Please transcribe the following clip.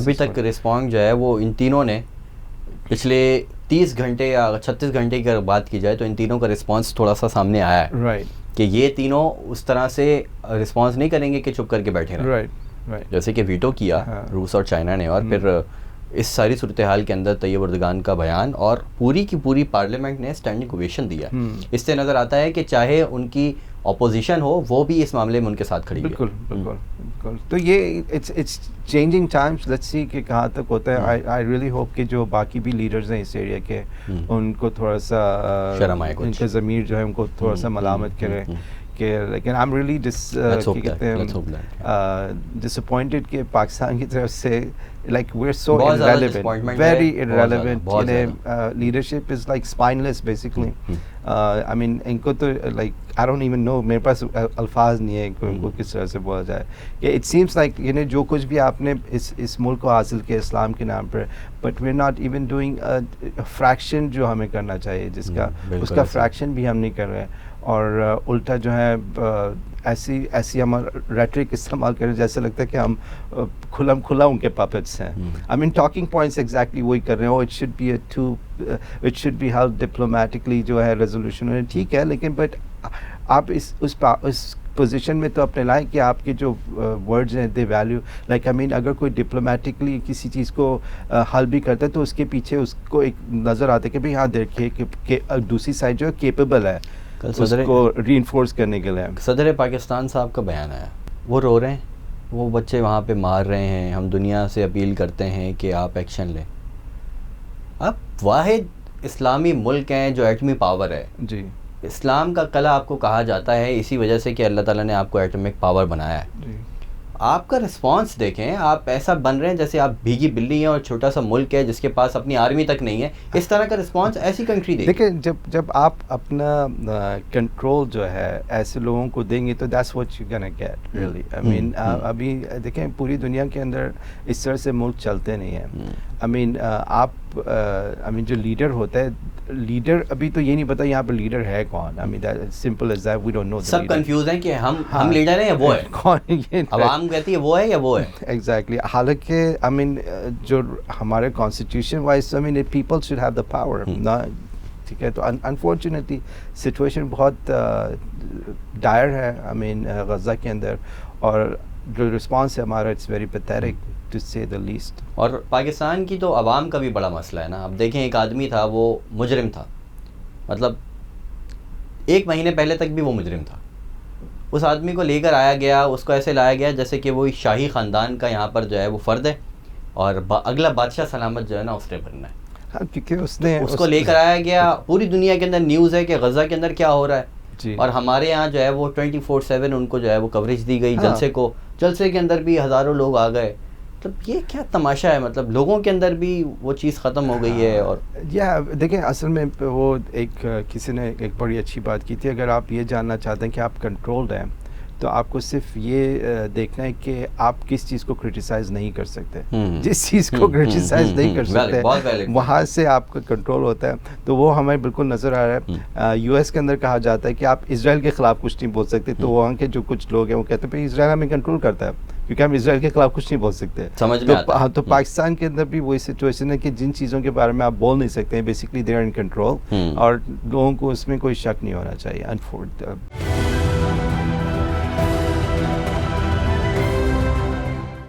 ابھی تک رسپانس جو ہے وہ ان تینوں نے پچھلے 30 گھنٹے یا 36 گھنٹے کی اگر بات کی جائے تو ان تینوں کا رسپانس تھوڑا سا سامنے آیا ہے. رائٹ کہ یہ تینوں اس طرح سے رسپانس نہیں کریں گے کہ چپ کر کے بیٹھے رہیں. رائٹ جیسے کہ ویٹو کیا روس اور چائنا نے, اور پھر اس ساری صورتحال کے اندر طیب اردگان کا بیان اور پوری کی پوری پارلیمنٹ نے اسٹینڈنگ اوویشن دیا. اس سے نظر آتا ہے کہ چاہے ان کی اپوزیشن ہو وہ بھی اس معاملے میں ان کے ساتھ کھڑی ہے. بالکل بالکل بالکل. تو یہ it's changing times, let's see کہ کہاں تک ہوتا ہے. آئی ریئلی ہوپ کہ جو باقی بھی لیڈرز ہیں اس ایریا کے ان کو تھوڑا سا شرم آئے, ان کا ضمیر جو ہے ان کو تھوڑا سا ملامت کرے کہ لیکن آئی ایم ریئلی ڈسپوائنٹڈ کہ پاکستان کی طرف سے like we're so irrelevant, very irrelevant. Leadership is like spineless basically. I mean ان کو تو like I don't even know, میرے پاس الفاظ نہیں ہے ان کو کس طرح سے بولا جائے. کہ it seems like جو کچھ بھی آپ نے اس ملک کو حاصل کیا اسلام کے نام پر, but we're not even doing a fraction جو ہمیں کرنا چاہیے, جس کا اس کا fraction بھی ہم نہیں کر رہے. اور الٹا جو ہے ایسی ہم ریٹرک استعمال کریں جیسے لگتا ہے کہ ہم کھلا ان کے پاپٹس ہیں. I mean talking points exactly وہی کر رہے ہیں. It should be held diplomatically جو ہے ریزولوشن, ٹھیک ہے, لیکن بٹ آپ اس پوزیشن میں تو اپنے لائیں کہ آپ کے جو ورڈز ہیں دے ویلیو, لائک آئی مین اگر کوئی ڈپلومیٹکلی کسی چیز کو حل بھی کرتا ہے تو اس کے پیچھے اس کو ایک نظر آتا ہے کہ بھئی ہاں دیکھیے کہ دوسری سائڈ جو ہے کیپیبل ہے اس کو ری انفورس کرنے کے لیے. صدر پاکستان صاحب کا بیان آیا, وہ رو رہے ہیں, وہ بچے وہاں پہ مار رہے ہیں, ہم دنیا سے اپیل کرتے ہیں کہ آپ ایکشن لیں. اب واحد اسلامی ملک ہیں جو ایٹمی پاور ہے. جی, اسلام کا قلعہ آپ کو کہا جاتا ہے اسی وجہ سے کہ اللہ تعالیٰ نے آپ کو ایٹمک پاور بنایا ہے. جی, آپ کا رسپانس دیکھیں, آپ ایسا بن رہے ہیں جیسے آپ بھیگی بلی ہیں اور چھوٹا سا ملک ہے جس کے پاس اپنی آرمی تک نہیں ہے. اس طرح کا رسپانس ایسی کنٹری دے. دیکھیں جب آپ اپنا کنٹرول جو ہے ایسے لوگوں کو دیں گے تو that's what you gonna get really. I mean ابھی دیکھیں پوری دنیا کے اندر اس طرح سے ملک چلتے نہیں ہیں. آئی مین جو لیڈر ہوتا ہے, لیڈر ابھی تو یہ نہیں پتا یہاں پہ لیڈر ہے کون. I mean simple as that, we don't know. سب کنفیوز ہیں کہ ہم لیڈر ہیں یا وہ ہے, کون عوام کہتی ہے وہ ہے یا وہ ہے. ایگزیکٹلی. حالانکہ آئی مین جو ہمارے constitution wise I mean people should have the power. ٹھیک ہے, تو انفارچونیٹلی سچویشن بہت ڈائر ہے آئی مین غزہ کے اندر, اور جو رسپانس ہے ہمارا اٹس ویری پیتھیٹک ٹو سے دا لیسٹ. اور پاکستان کی تو عوام کا بھی بڑا مسئلہ ہے نا. اب دیکھیں ایک آدمی تھا وہ مجرم تھا, مطلب 1 مہینے پہلے تک بھی وہ مجرم تھا. اس آدمی کو لے کر آیا گیا, اس کو ایسے لایا گیا جیسے کہ وہ شاہی خاندان کا یہاں پر جو ہے وہ فرد ہے اور اگلا بادشاہ سلامت جو ہے نا اس نے بننا ہے. کیونکہ اس کو لے کر آیا گیا. پوری دنیا کے اندر نیوز ہے کہ غزہ کے اندر کیا ہو رہا ہے. جی, اور ہمارے یہاں جو ہے وہ 24/7 ان کو جو ہے وہ کوریج دی گئی. جلسے کے اندر بھی ہزاروں لوگ آ گئے. مطلب یہ کیا تماشا ہے, مطلب لوگوں کے اندر بھی وہ چیز ختم ہو گئی ہے. اور دیکھیں اصل میں وہ کسی نے ایک بڑی اچھی بات کی تھی, اگر آپ یہ جاننا چاہتے ہیں کہ آپ کنٹرولڈ ہیں تو آپ کو صرف یہ دیکھنا ہے کہ آپ کس چیز کو کرٹیسائز نہیں کر سکتے. جس چیز کو کرٹیسائز نہیں کر سکتے وہاں سے آپ کا کنٹرول ہوتا ہے. تو وہ ہمیں بالکل نظر آ رہا ہے. یو ایس کے اندر کہا جاتا ہے کہ آپ اسرائیل کے خلاف کچھ نہیں بول سکتے, تو وہاں کے جو کچھ لوگ ہیں وہ کہتے ہیں بھائی اسرائیل ہمیں کنٹرول کرتا ہے کیونکہ ہم اسرائیل کے خلاف کچھ نہیں بول سکتے. تو پاکستان کے اندر بھی وہی سچویشن ہے کہ جن چیزوں کے بارے میں آپ بول نہیں سکتے ہیں basically they are in control, اور لوگوں کو اس میں کوئی شک نہیں ہونا چاہیے.